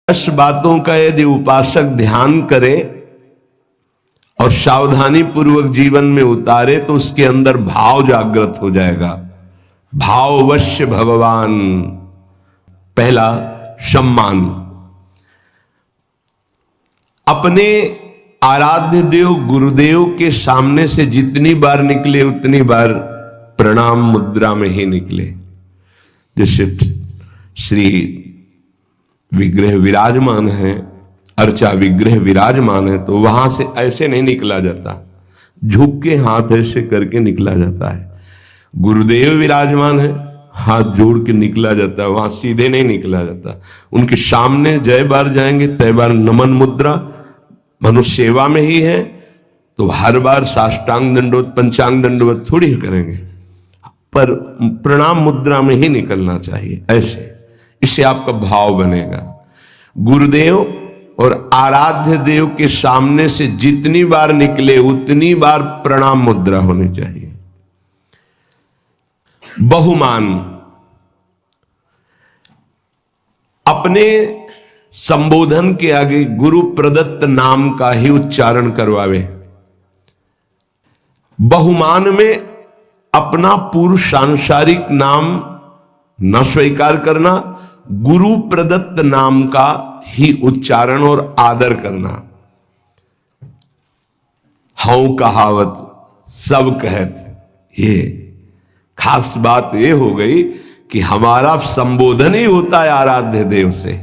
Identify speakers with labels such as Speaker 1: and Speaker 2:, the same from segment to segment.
Speaker 1: 10 बातों का यदि उपासक ध्यान करे और सावधानी पूर्वक जीवन में उतारे तो उसके अंदर भाव जागृत हो जाएगा। भाववश्य भगवान। पहला, सम्मान। अपने आराध्य देव गुरुदेव के सामने से जितनी बार निकले उतनी बार प्रणाम मुद्रा में ही निकले। जैसे श्री विग्रह विराजमान है, अर्चा विग्रह विराजमान है, तो वहां से ऐसे नहीं निकला जाता, झुक के हाथ ऐसे करके निकला जाता है। गुरुदेव विराजमान है, हाथ जोड़ के निकला जाता है, वहां सीधे नहीं निकला जाता। उनके सामने जय बार जाएंगे तय बार नमन मुद्रा। मनुष्य सेवा में ही है तो हर बार साष्टांग दंडवत पंचांग दंडवत थोड़ी ही करेंगे, पर प्रणाम मुद्रा में ही निकलना चाहिए ऐसे। इससे आपका भाव बनेगा। गुरुदेव और आराध्य देव के सामने से जितनी बार निकले उतनी बार प्रणाम मुद्रा होनी चाहिए। बहुमान। अपने संबोधन के आगे गुरु प्रदत्त नाम का ही उच्चारण करवावे। बहुमान में अपना पूर्व सांसारिक नाम न स्वीकार करना, गुरु प्रदत्त नाम का ही उच्चारण और आदर करना। हूं कहावत सब कहत, ये खास बात ये हो गई कि हमारा संबोधन ही होता है आराध्य देव से।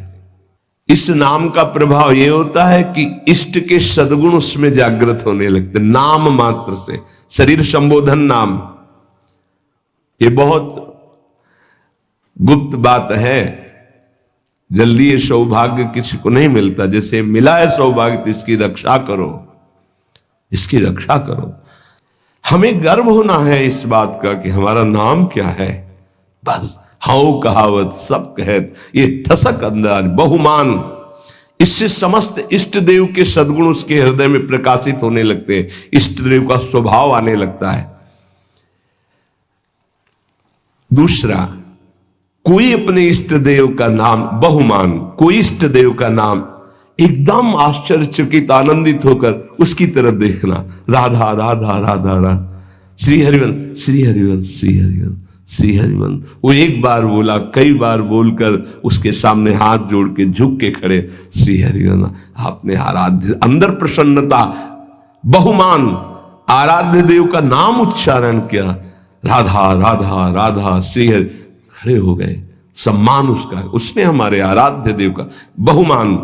Speaker 1: इस नाम का प्रभाव यह होता है कि इष्ट के सद्गुण उसमें जागृत होने लगते, नाम मात्र से। शरीर संबोधन नाम, ये बहुत गुप्त बात है, जल्दी ये सौभाग्य किसी को नहीं मिलता। जैसे मिला है सौभाग्य तो इसकी रक्षा करो, इसकी रक्षा करो। हमें गर्व होना है इस बात का कि हमारा नाम क्या है। बस हाउ कहावत सब कहत, ये ठसक अंदाज बहुमान। इससे समस्त इष्ट देव के सद्गुण उसके हृदय में प्रकाशित होने लगते हैं, इष्ट देव का स्वभाव आने लगता है। दूसरा, कोई अपने इष्ट देव का नाम, बहुमान, कोई इष्ट देव का नाम एकदम आश्चर्यचकित आनंदित होकर उसकी तरफ देखना। राधा राधा राधा राधा, श्री हरिवंश श्री हरिवंश श्री हरिवंश श्री हरिवंश। वो एक बार बोला, कई बार बोलकर उसके सामने हाथ जोड़ के झुक के खड़े, श्री हरिवंश। आपने आराध्य, अंदर प्रसन्नता, बहुमान, आराध्य देव का नाम उच्चारण किया। राधा राधा राधा श्री हरि, खड़े हो गए। सम्मान उसका है, उसने हमारे आराध्य देव का बहुमान।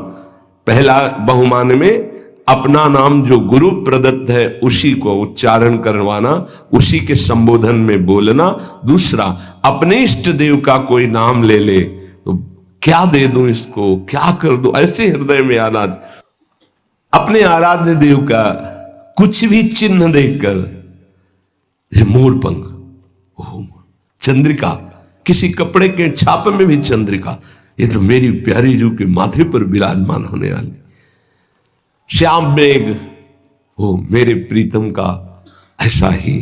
Speaker 1: पहला बहुमान में अपना नाम जो गुरु प्रदत्त है उसी को उच्चारण करवाना, उसी के संबोधन में बोलना। दूसरा, अपने इष्ट देव का कोई नाम ले ले तो क्या दे दूं इसको, क्या कर दूं, ऐसे हृदय में आना। अपने आराध्य देव का कुछ भी चिन्ह देखकर, मोर पंख, चंद्रिका, किसी कपड़े के छाप में भी चंद्रिका, ये तो मेरी प्यारी जू के माथे पर विराजमान होने वाली। श्याम मेघ, हो मेरे प्रीतम का ऐसा ही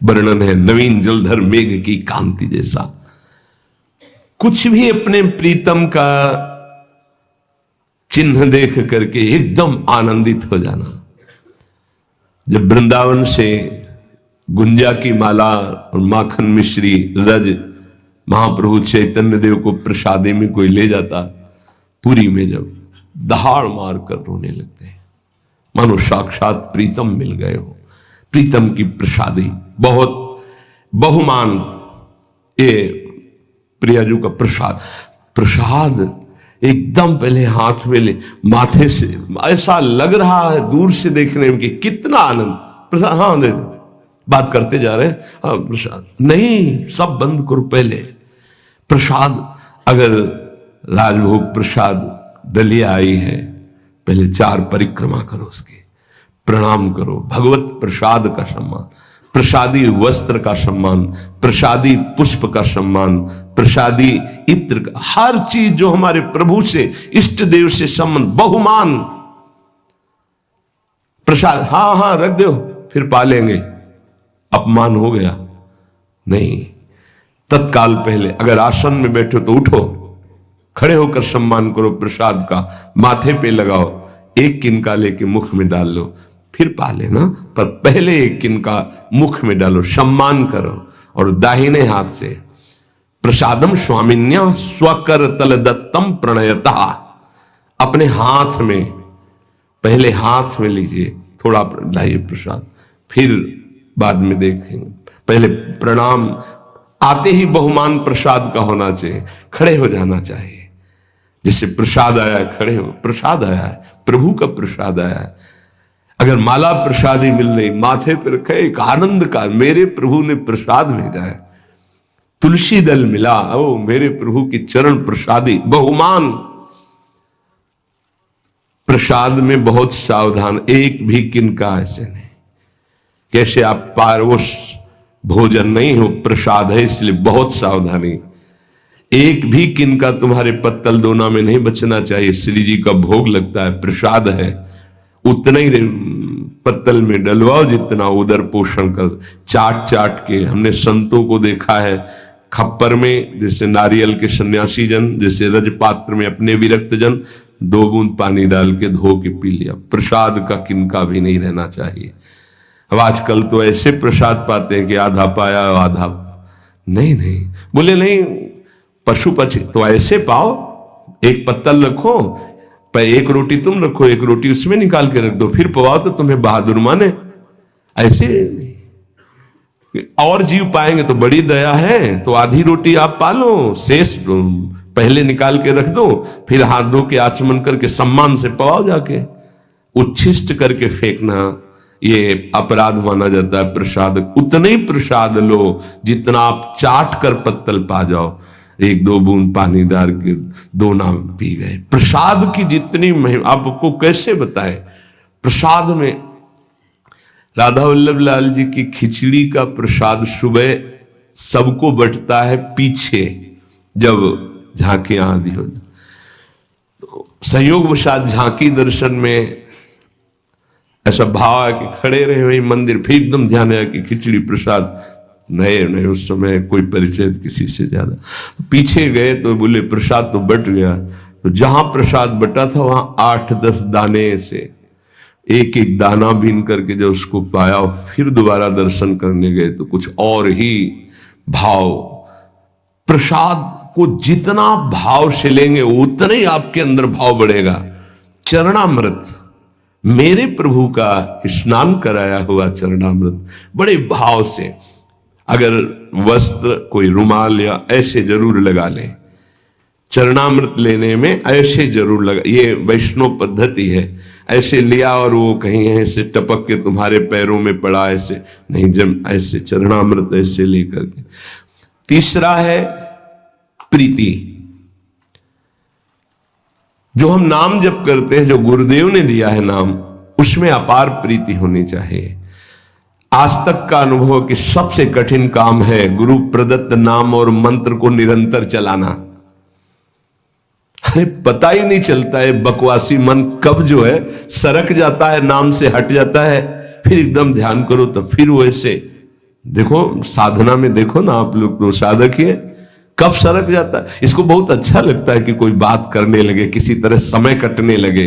Speaker 1: वर्णन है, नवीन जलधर मेघ की कांति जैसा। कुछ भी अपने प्रीतम का चिन्ह देख करके एकदम आनंदित हो जाना। जब वृंदावन से गुंजा की माला और माखन मिश्री रज महाप्रभु चैतन्य देव को प्रसादे में कोई ले जाता, पुरी में जब दहाड़ मार कर रोने लगते हैं, मानो साक्षात प्रीतम मिल गए हो। प्रीतम की प्रसादी बहुत बहुमान। ये प्रियाजू का प्रसाद, प्रसाद एकदम पहले हाथ में ले, माथे से ऐसा लग रहा है दूर से देखने में कि कितना आनंद। प्रसाद, हाँ दे, बात करते जा रहे हैं, हाँ प्रसाद नहीं, सब बंद करो। पहले प्रसाद, अगर राजभोग प्रसाद डलिया आई है, पहले 4 परिक्रमा करो, उसके प्रणाम करो। भगवत प्रसाद का सम्मान, प्रसादी वस्त्र का सम्मान, प्रसादी पुष्प का सम्मान, प्रसादी इत्र का, हर चीज जो हमारे प्रभु से इष्ट देव से संबंध, बहुमान। प्रसाद हाँ हाँ रख दो फिर पालेंगे, अपमान हो गया नहीं। तत्काल पहले अगर आसन में बैठो तो उठो, खड़े होकर सम्मान करो प्रसाद का, माथे पे लगाओ, एक किनका लेके मुख में डाल लो, फिर पा लेना, पर पहले एक किनका मुख में डालो, सम्मान करो। और दाहिने हाथ से प्रसादम स्वामिन्या स्वकर तल दत्तम प्रणयता, अपने हाथ में, पहले हाथ में लीजिए, थोड़ा लाइए प्रसाद, फिर बाद में देखेंगे। पहले प्रणाम, आते ही बहुमान प्रसाद का होना चाहिए, खड़े हो जाना चाहिए। जैसे प्रसाद आया है, खड़े हो, प्रसाद आया है, प्रभु का प्रसाद आया है। अगर माला प्रसादी मिल रही, माथे पर रखे, एक आनंद का, मेरे प्रभु ने प्रसाद भेजा है, तुलसी दल मिला, ओ मेरे प्रभु की चरण प्रसादी, बहुमान। प्रसाद में बहुत सावधान, एक भी किनका ऐसे नहीं, कैसे आप पारवश भोजन नहीं हो, प्रसाद है, इसलिए बहुत सावधानी। एक भी किनका तुम्हारे पत्तल दोना में नहीं बचना चाहिए। श्री जी का भोग लगता है, प्रसाद है, उतना ही पत्तल में डलवाओ जितना उदर पोषण कर। चाट चाट के हमने संतों को देखा है, खप्पर में जैसे नारियल के सन्यासी जन, जैसे रजपात्र में अपने विरक्त जन, 2 बूंद पानी डाल के धो के पी लिया। प्रसाद का किनका भी नहीं रहना चाहिए। अब आजकल तो ऐसे प्रसाद पाते हैं कि आधा पाया आधा नहीं, बोले नहीं, पशु पक्षी तो ऐसे पाओ, एक पत्तल रखो, पर एक रोटी तुम रखो, एक रोटी उसमें निकाल के रख दो, फिर पवाओ तो तुम्हें बहादुर माने। ऐसे और जीव पाएंगे तो बड़ी दया है, तो आधी रोटी आप पालो, शेष पहले निकाल के रख दो, फिर हाथ धो के आचमन करके सम्मान से पवाओ जाके। उच्छिष्ट करके फेंकना ये अपराध माना जाता है। प्रसाद उतने ही प्रसाद लो जितना आप चाट कर पत्तल पा जाओ, 1-2 बूंद पानी डाल के दोना पी गए। प्रसाद की जितनी महिमा आपको कैसे बताएं। प्रसाद में राधा वल्लभ लाल जी की खिचड़ी का प्रसाद सुबह सबको बंटता है, पीछे जब झांकियां आदि हो, तो संयोगवशात झांकी दर्शन में ऐसा भाव है कि खड़े रहे वही मंदिर, फिर एकदम ध्यान है कि खिचड़ी प्रसाद नए उस समय कोई परिचय किसी से ज्यादा, पीछे गए तो बोले प्रसाद तो बट गया। तो जहां प्रसाद बटा था वहां 8-10 दाने से एक एक दाना बीन करके जब उसको पाया, फिर दोबारा दर्शन करने गए तो कुछ और ही भाव। प्रसाद को जितना भाव से लेंगे उतना ही आपके अंदर भाव बढ़ेगा। चरणामृत, मेरे प्रभु का स्नान कराया हुआ चरणामृत बड़े भाव से, अगर वस्त्र कोई रुमाल या ऐसे जरूर लगा ले, चरणामृत लेने में ऐसे जरूर लगा, ये वैष्णव पद्धति है। ऐसे लिया और वो कहीं ऐसे टपक के तुम्हारे पैरों में पड़ा, ऐसे नहीं, जब ऐसे चरणामृत ऐसे लेकर के। तीसरा है प्रीति, जो हम नाम जप करते हैं, जो गुरुदेव ने दिया है नाम, उसमें अपार प्रीति होनी चाहिए। आज तक का अनुभव कि सबसे कठिन काम है गुरु प्रदत्त नाम और मंत्र को निरंतर चलाना। अरे पता ही नहीं चलता है, बकवासी मन कब जो है सरक जाता है, नाम से हट जाता है, फिर एकदम ध्यान करो तो फिर वैसे देखो, साधना में देखो ना आप लोग, तो साधक ही है, कब सरक जाता है। इसको बहुत अच्छा लगता है कि कोई बात करने लगे, किसी तरह समय कटने लगे,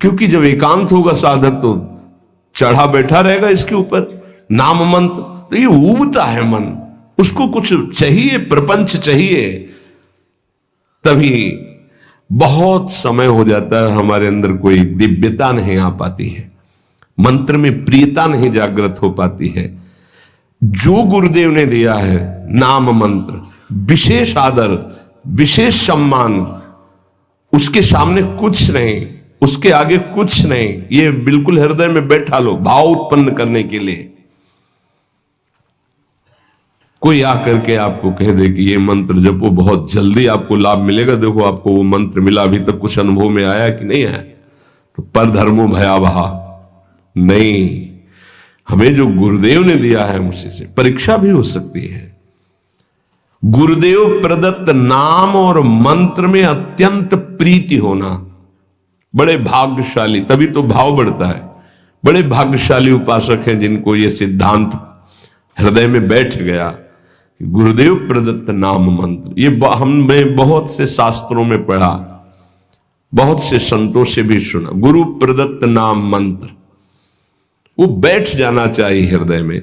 Speaker 1: क्योंकि जब एकांत होगा साधक तो चढ़ा बैठा रहेगा इसके ऊपर नाम मंत्र, तो ये ऊबता है मन, उसको कुछ चाहिए, प्रपंच चाहिए, तभी बहुत समय हो जाता है, हमारे अंदर कोई दिव्यता नहीं आ पाती है, मंत्र में प्रियता नहीं जागृत हो पाती है। जो गुरुदेव ने दिया है नाम मंत्र, विशेष आदर, विशेष सम्मान, उसके सामने कुछ नहीं, उसके आगे कुछ नहीं, ये बिल्कुल हृदय में बैठा लो भाव उत्पन्न करने के लिए। कोई आकर के आपको कह दे कि ये मंत्र जपो, बहुत जल्दी आपको लाभ मिलेगा, देखो आपको वो मंत्र मिला, अभी तक कुछ अनुभव में आया कि नहीं आया, तो पर धर्मो भयावहा नहीं। हमें जो गुरुदेव ने दिया है उसी से परीक्षा भी हो सकती है। गुरुदेव प्रदत्त नाम और मंत्र में अत्यंत प्रीति होना, बड़े भाग्यशाली, तभी तो भाव बढ़ता है। बड़े भाग्यशाली उपासक हैं जिनको ये सिद्धांत हृदय में बैठ गया गुरुदेव प्रदत्त नाम मंत्र, ये हमने बहुत से शास्त्रों में पढ़ा, बहुत से संतों से भी सुना। गुरु प्रदत्त नाम मंत्र वो बैठ जाना चाहिए हृदय में।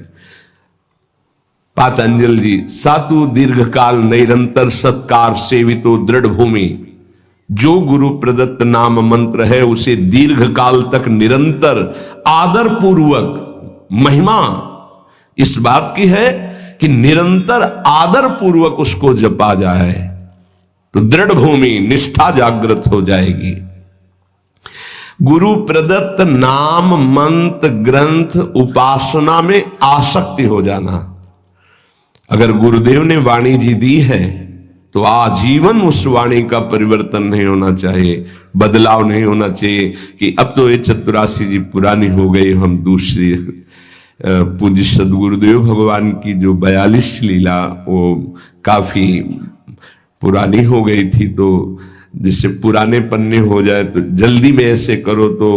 Speaker 1: पातंजल जी, सातु दीर्घकाल निरंतर सत्कार सेवितो दृढ़ भूमि, जो गुरु प्रदत्त नाम मंत्र है उसे दीर्घ काल तक निरंतर आदर पूर्वक, महिमा इस बात की है कि निरंतर आदर पूर्वक उसको जपा जाए तो दृढ़ भूमि निष्ठा जागृत हो जाएगी। गुरु प्रदत्त नाम मंत्र ग्रंथ उपासना में आसक्ति हो जाना। अगर गुरुदेव ने वाणी जी दी है तो आजीवन उस वाणी का परिवर्तन नहीं होना चाहिए, बदलाव नहीं होना चाहिए कि अब तो ये चतुरासी जी पुरानी हो गई, हम दूसरी। पूज्य सदगुरुदेव भगवान की जो 42 लीला वो काफी पुरानी हो गई थी, तो जिससे पुराने पन्ने हो जाए तो जल्दी में ऐसे करो तो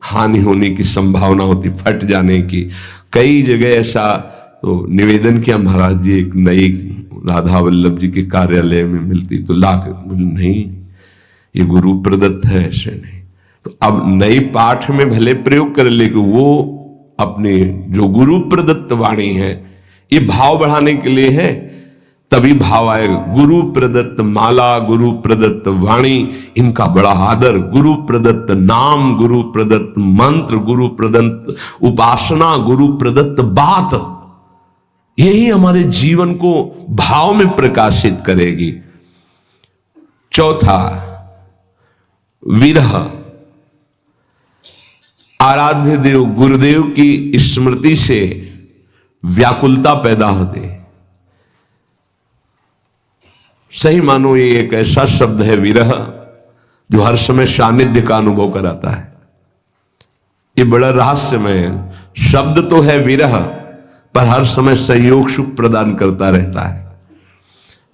Speaker 1: हानि होने की संभावना होती, फट जाने की। कई जगह ऐसा तो निवेदन किया महाराज जी, एक नई राधा वल्लभ जी के कार्यालय में मिलती तो लाख, नहीं ये गुरु प्रदत्त है, ऐसे नहीं। तो अब नई पाठ में भले प्रयोग कर, लेकिन वो अपने जो गुरु प्रदत्त वाणी है, ये भाव बढ़ाने के लिए है, तभी भाव आएगा। गुरु प्रदत्त माला, गुरु प्रदत्त वाणी, इनका बड़ा आदर, गुरु प्रदत्त नाम, गुरु प्रदत्त मंत्र, गुरु प्रदत्त उपासना, गुरु प्रदत्त बात, यही हमारे जीवन को भाव में प्रकाशित करेगी। चौथा, विरह। आराध्य देव गुरुदेव की स्मृति से व्याकुलता पैदा होती है। सही मानो ये एक ऐसा शब्द है विरह जो हर समय सानिध्य का अनुभव कराता है। ये बड़ा रहस्यमय शब्द तो है विरह, पर हर समय संयोग सुख प्रदान करता रहता है।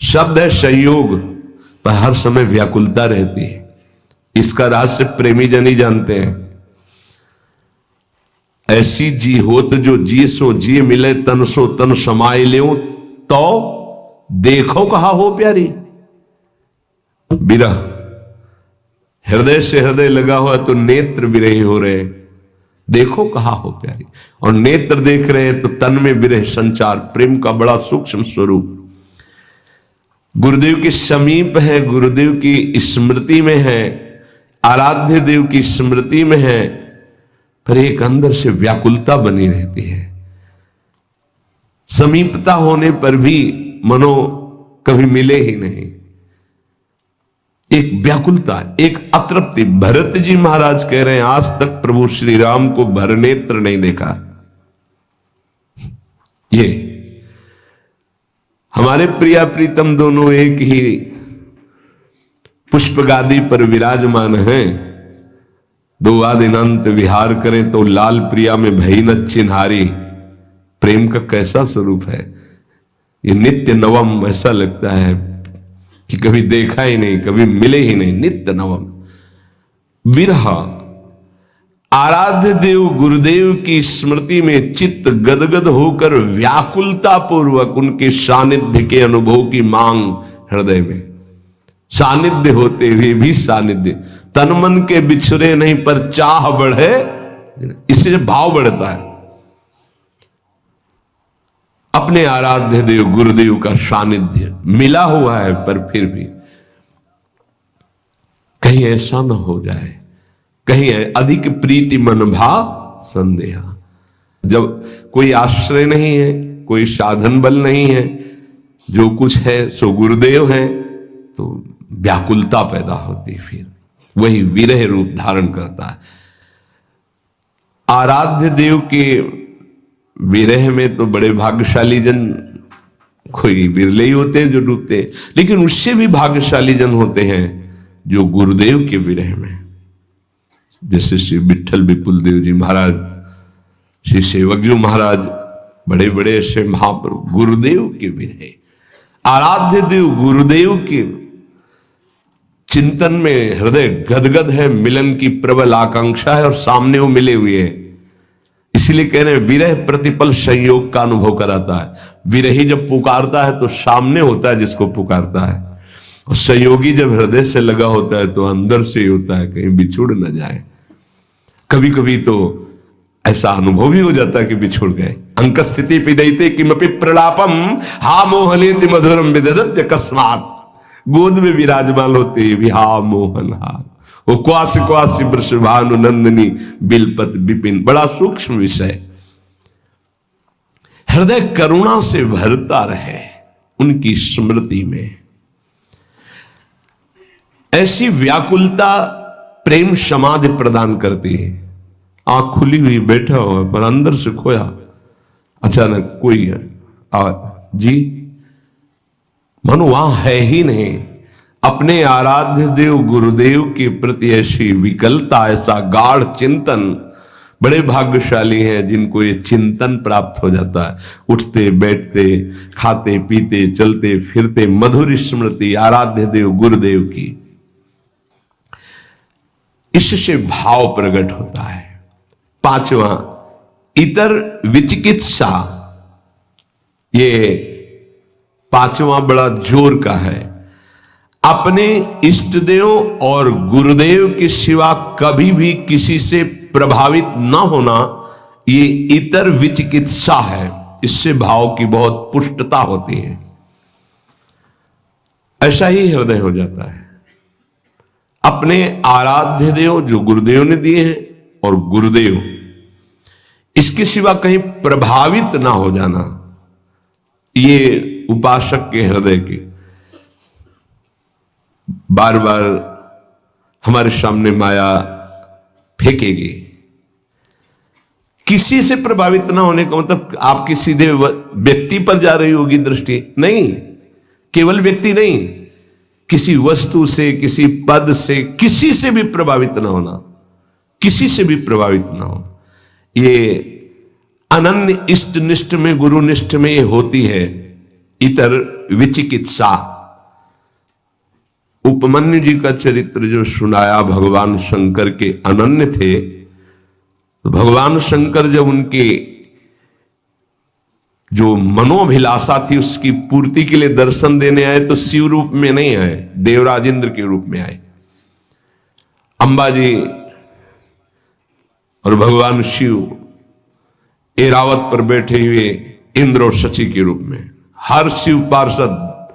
Speaker 1: शब्द है संयोग, पर हर समय व्याकुलता रहती है। इसका रहस्य प्रेमी जन ही जानते हैं। ऐसी जी होत जो जी सो जी मिले, तन सो तन समाये ले, तो देखो कहा हो प्यारी। विरह हृदय से हृदय लगा हुआ तो नेत्र विरही हो रहे, देखो कहा हो प्यारी। और नेत्र देख रहे हैं तो तन में विरह संचार, प्रेम का बड़ा सूक्ष्म स्वरूप। गुरुदेव के समीप है, गुरुदेव की स्मृति में है, आराध्य देव की स्मृति में है, पर एक अंदर से व्याकुलता बनी रहती है। समीपता होने पर भी मनो कभी मिले ही नहीं, एक व्याकुलता, एक अतृप्ति। भरत जी महाराज कह रहे हैं आज तक प्रभु श्री राम को भरनेत्र नहीं देखा। ये हमारे प्रिया प्रीतम दोनों एक ही पुष्प गादी पर विराजमान हैं। दो आदिनंत विहार करें तो लाल प्रिया में भई न चिन्हारी। प्रेम का कैसा स्वरूप है ये, नित्य नवम। ऐसा लगता है कि कभी देखा ही नहीं, कभी मिले ही नहीं, नित्य नवम। विरह। आराध्य देव गुरुदेव की स्मृति में चित्त गदगद होकर व्याकुलता पूर्वक उनके सानिध्य के अनुभव की मांग हृदय में। सानिध्य होते हुए भी सानिध्य, तन मन के बिछुरे नहीं पर चाह बढ़े, इससे भाव बढ़ता है। अपने आराध्य देव गुरुदेव का सानिध्य मिला हुआ है, पर फिर भी कहीं ऐसा न हो जाए, कहीं अधिक प्रीति मन भाव संदेहा। जब कोई आश्रय नहीं है, कोई साधन बल नहीं है, जो कुछ है सो गुरुदेव है, तो व्याकुलता पैदा होती, फिर वही विरह रूप धारण करता है। आराध्य देव के विरह में तो बड़े भाग्यशाली जन, कोई बिरले ही होते हैं जो डूबते हैं, लेकिन उससे भी भाग्यशाली जन होते हैं जो गुरुदेव के विरह में, जैसे श्री विठल विपुल देव जी महाराज, श्री सेवक जी महाराज, बड़े बड़े ऐसे महाप्रभु गुरुदेव के विरह। आराध्य देव गुरुदेव के चिंतन में हृदय गदगद है, मिलन की प्रबल आकांक्षा है और सामने वो मिले हुए हैं। इसलिए कह रहे हैं विरह प्रतिपल संयोग का अनुभव कराता है। विरही जब पुकारता है तो सामने होता है जिसको पुकारता है, और संयोगी जब हृदय से लगा होता है तो अंदर से ही होता है, कहीं बिछुड़ न जाए। कभी कभी तो ऐसा अनुभव भी हो जाता है कि बिछुड़ गए। अंक स्थिति पिदयते किमपि प्रलापम हा मोहलेति मधुरम विदधत्य अकस्मात्। गोद में विराजमान होते भी हा मोहन हा, वो क्वासी क्वासी वृषभानु नंदिनी बिलपत विपिन। बड़ा सूक्ष्म विषय। हृदय करुणा से भरता रहे उनकी स्मृति में। ऐसी व्याकुलता प्रेम समाधि प्रदान करती है। आंख खुली हुई बैठा हुआ पर अंदर से खोया, अचानक कोई जी मनु वहां है ही नहीं। अपने आराध्य देव गुरुदेव के प्रति ऐसी विकलता, ऐसा गाढ़ चिंतन। बड़े भाग्यशाली हैं जिनको ये चिंतन प्राप्त हो जाता है। उठते बैठते, खाते पीते, चलते फिरते मधुर स्मृति आराध्य देव गुरुदेव की। इससे भाव प्रकट होता है। पांचवा, इतर विचिकित्सा। ये पांचवा बड़ा जोर का है। अपने इष्ट देव और गुरुदेव के सिवा कभी भी किसी से प्रभावित ना होना, ये इतर विचिकित्सा है। इससे भाव की बहुत पुष्टता होती है। ऐसा ही हृदय हो जाता है। अपने आराध्य देव जो गुरुदेव ने दिए हैं और गुरुदेव, इसके सिवा कहीं प्रभावित ना हो जाना, ये उपासक के हृदय की बार बार हमारे सामने माया फेंकेगी। किसी से प्रभावित ना होने का मतलब आपकी सीधे व्यक्ति पर जा रही होगी दृष्टि, नहीं। केवल व्यक्ति नहीं, किसी वस्तु से, किसी पद से, किसी से भी प्रभावित ना होना, किसी से भी प्रभावित ना होना। ये अनन्य इष्ट निष्ठ में, गुरु निष्ठ में ये होती है इतर विचिकित्सा। उपमन्यु जी का चरित्र जो सुनाया, भगवान शंकर के अनन्य थे। तो भगवान शंकर जब उनके जो मनोभिलाषा थी उसकी पूर्ति के लिए दर्शन देने आए तो शिव रूप में नहीं आए, देवराजेंद्र के रूप में आए। अंबा जी और भगवान शिव एरावत पर बैठे हुए इंद्र और शची के रूप में, हर शिव पार्षद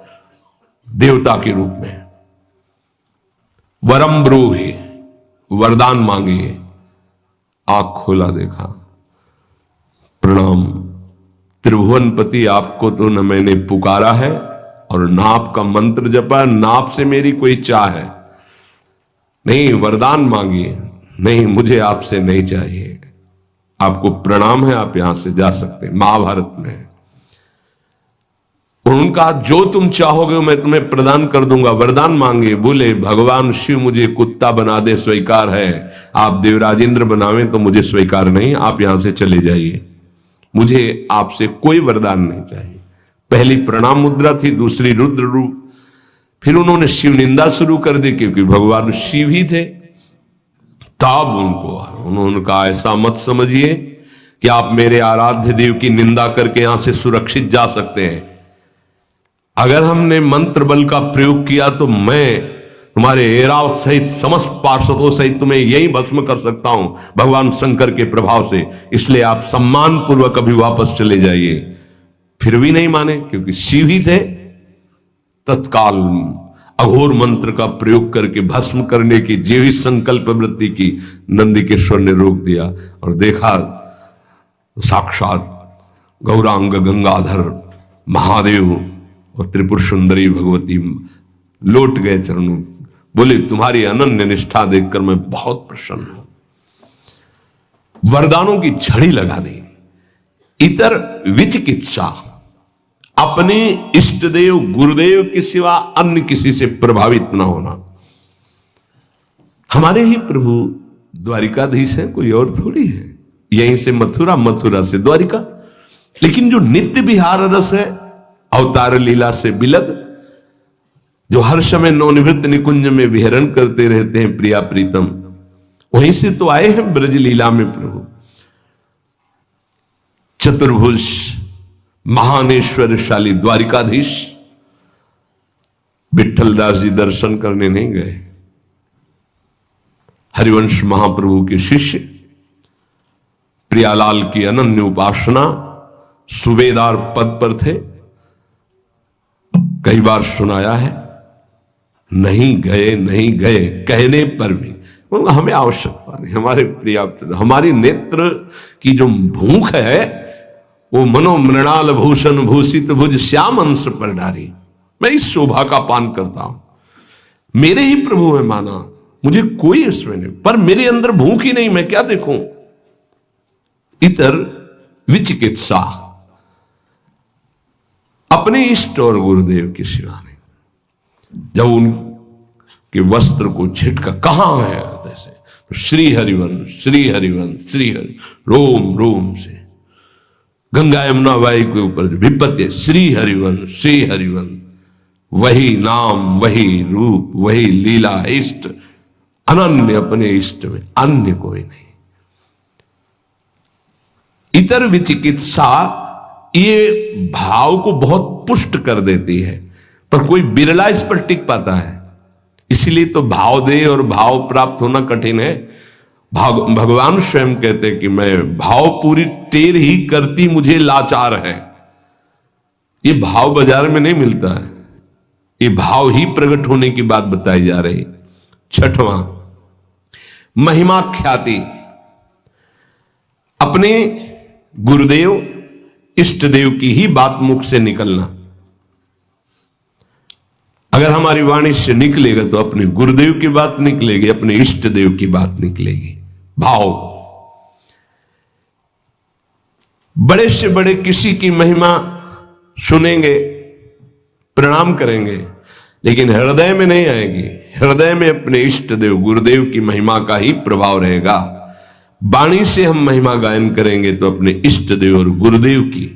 Speaker 1: देवता के रूप में। वरम ब्रूहि, वरदान मांगिए। आंख खोला, देखा, प्रणाम त्रिभुवनपति, आपको तो न मैंने पुकारा है और ना आपका मंत्र जपा, ना आपसे मेरी कोई चाह है। नहीं, वरदान मांगिए। नहीं, मुझे आपसे नहीं चाहिए, आपको प्रणाम है, आप यहां से जा सकते हैं। महाभारत में उनका जो तुम चाहोगे मैं तुम्हें प्रदान कर दूंगा, वरदान मांगे। बोले भगवान शिव मुझे कुत्ता बना दे स्वीकार है, आप देवराजेंद्र बनावें तो मुझे स्वीकार नहीं, आप यहां से चले जाइए, मुझे आपसे कोई वरदान नहीं चाहिए। पहली प्रणाम मुद्रा थी, दूसरी रुद्र रूप। फिर उन्होंने शिव निंदा शुरू कर दी क्योंकि भगवान शिव ही थे। तब उन्होंने कहा ऐसा मत समझिए कि आप मेरे आराध्य देव की निंदा करके यहां से सुरक्षित जा सकते हैं। अगर हमने मंत्र बल का प्रयोग किया तो मैं तुम्हारे एरावत सहित समस्त पार्षदों सहित तुम्हें यही भस्म कर सकता हूं भगवान शंकर के प्रभाव से, इसलिए आप सम्मान पूर्वक अभी वापस चले जाइए। फिर भी नहीं माने क्योंकि शिव ही थे। तत्काल अघोर मंत्र का प्रयोग करके भस्म करने की जीवी संकल्प वृत्ति की नंदिकेश्वर ने रोक दिया और देखा साक्षात गौरांग गंगाधर महादेव और त्रिपुर सुंदरी भगवती लौट गए चरणों। बोले तुम्हारी अनन्य निष्ठा देखकर मैं बहुत प्रसन्न हूं। वरदानों की झड़ी लगा दी। इतर विचिकित्सा, अपने इष्ट देव गुरुदेव के सिवा अन्य किसी से प्रभावित ना होना। हमारे ही प्रभु द्वारिकाधीश है, कोई और थोड़ी है। यहीं से मथुरा, मथुरा से द्वारिका। लेकिन जो नित्य विहार रस है, अवतार लीला से बिलग, जो हर समय नवनिवृत्त निकुंज में विहरण करते रहते हैं प्रिया प्रीतम, वहीं से तो आए हैं ब्रज लीला में प्रभु। चतुर्भुज महान ऐश्वर्यशाली द्वारिकाधीश विठलदास जी दर्शन करने नहीं गए। हरिवंश महाप्रभु के शिष्य प्रियालाल की अनन्य उपासना सूबेदार पद पर थे। कई बार सुनाया है, नहीं गए कहने पर भी हमें आवश्यकता नहीं, हमारे पर्याप्त, हमारी नेत्र की जो भूख है वो मनो मृणाल भूषण भूषित भुज श्याम अंश पर डारी। मैं इस शोभा का पान करता हूं, मेरे ही प्रभु है माना, मुझे कोई इसमें नहीं, पर मेरे अंदर भूख ही नहीं, मैं क्या देखूं। इतर विचिकित्सा, अपने इष्ट और गुरुदेव की सिवा नहीं। जब उनके वस्त्र को झटका, कहां है ऐसे, तो श्री हरिवंश श्री हरिवंश श्री हरि, रोम रोम से गंगा यमुना वायु के ऊपर विपत्ति, श्री हरिवंश श्री हरिवंश, वही नाम वही रूप वही लीला, इष्ट अनन्य, अपने इष्ट में अन्य कोई नहीं। इतर विचिकित्सा ये भाव को बहुत पुष्ट कर देती है, पर कोई बिरला इस पर टिक पाता है। इसलिए तो भाव दे और भाव प्राप्त होना कठिन है। भगवान स्वयं कहते कि मैं भाव पूरी टेर ही करती मुझे लाचार है। ये भाव बाजार में नहीं मिलता है, ये भाव ही प्रकट होने की बात बताई जा रही। छठवां, महिमा ख्याति, अपने गुरुदेव इष्ट देव की ही बात मुख से निकलना। अगर हमारी वाणी से निकलेगा तो अपने गुरुदेव की बात निकलेगी, अपने इष्ट देव की बात निकलेगी। भाव, बड़े से बड़े किसी की महिमा सुनेंगे, प्रणाम करेंगे, लेकिन हृदय में नहीं आएगी। हृदय में अपने इष्ट देव गुरुदेव की महिमा का ही प्रभाव रहेगा। वाणी से हम महिमा गायन करेंगे तो अपने इष्ट देव और गुरुदेव की